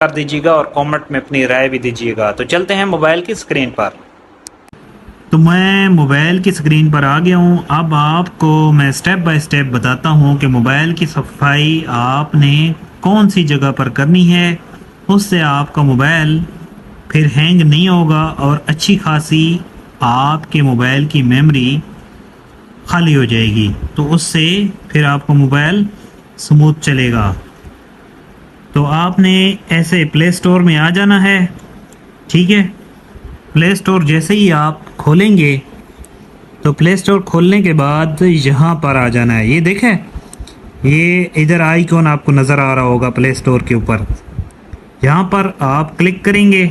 कर दीजिएगा और कमेंट में अपनी राय भी दीजिएगा। तो चलते हैं मोबाइल की स्क्रीन पर। तो मैं मोबाइल की स्क्रीन पर आ गया हूँ। अब आपको मैं स्टेप बाय स्टेप बताता हूँ कि मोबाइल की सफाई आपने कौन सी जगह पर करनी है, उससे आपका मोबाइल फिर हैंग नहीं होगा और अच्छी खासी आपके मोबाइल की मेमोरी खाली हो जाएगी। तो उससे फिर आपका मोबाइल स्मूथ चलेगा। तो आपने ऐसे प्ले स्टोर में आ जाना है, ठीक है। प्ले स्टोर जैसे ही आप खोलेंगे तो प्ले स्टोर खोलने के बाद यहाँ पर आ जाना है। ये देखें, ये इधर आइकॉन आपको नज़र आ रहा होगा प्ले स्टोर के ऊपर, यहाँ पर आप क्लिक करेंगे,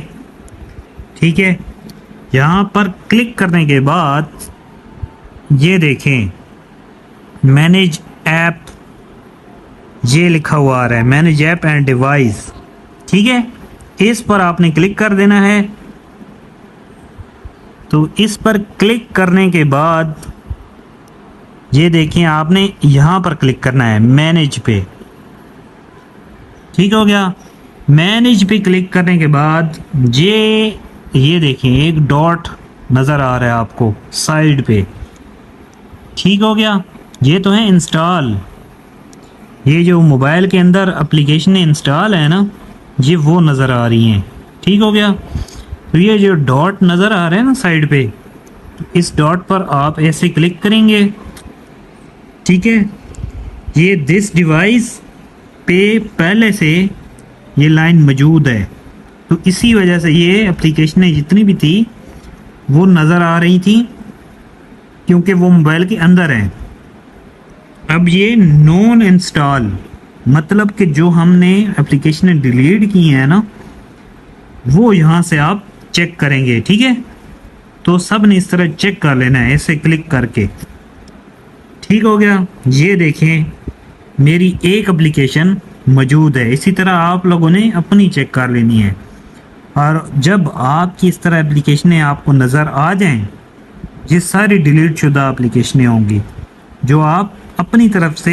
ठीक है। यहाँ पर क्लिक करने के बाद ये देखें मैनेज ऐप, ये लिखा हुआ आ रहा है मैनेज ऐप एंड डिवाइस, ठीक है। इस पर आपने क्लिक कर देना है। तो इस पर क्लिक करने के बाद ये देखिए आपने यहाँ पर क्लिक करना है मैनेज पे, ठीक हो गया। मैनेज पे क्लिक करने के बाद ये देखिए एक डॉट नज़र आ रहा है आपको साइड पे, ठीक हो गया। ये तो है इंस्टॉल, ये जो मोबाइल के अंदर एप्लीकेशन इंस्टॉल है ना, ये वो नज़र आ रही हैं, ठीक हो गया। तो ये जो डॉट नज़र आ रहे हैं ना साइड पे, तो इस डॉट पर आप ऐसे क्लिक करेंगे, ठीक है। ये दिस डिवाइस पे पहले से ये लाइन मौजूद है, तो इसी वजह से ये एप्लीकेशनें जितनी भी थी वो नज़र आ रही थी, क्योंकि वो मोबाइल के अंदर है। अब ये नॉन इंस्टॉल मतलब कि जो हमने एप्लीकेशनें डिलीट की हैं ना, वो यहाँ से आप चेक करेंगे, ठीक है। तो सब ने इस तरह चेक कर लेना है ऐसे क्लिक करके, ठीक हो गया। ये देखें मेरी एक एप्लीकेशन मौजूद है, इसी तरह आप लोगों ने अपनी चेक कर लेनी है। और जब आपकी इस तरह एप्लीकेशनें आपको नज़र आ जाएं, ये सारी डिलीट शुदा एप्लीकेशनें होंगी जो आप अपनी तरफ से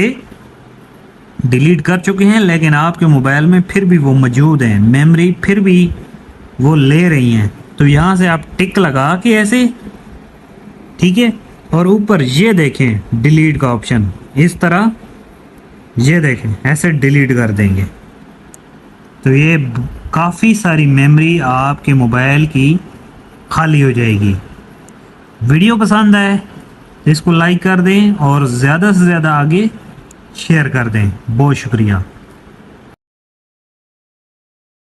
डिलीट कर चुके हैं, लेकिन आपके मोबाइल में फिर भी वो मौजूद हैं, मेमोरी फिर भी वो ले रही हैं। तो यहाँ से आप टिक लगा के ऐसे, ठीक है। और ऊपर ये देखें डिलीट का ऑप्शन, इस तरह ये देखें ऐसे डिलीट कर देंगे। तो ये काफ़ी सारी मेमोरी आपके मोबाइल की खाली हो जाएगी। वीडियो पसंद आए तो इसको लाइक कर दें और ज़्यादा से ज़्यादा आगे शेयर कर दें। बहुत शुक्रिया।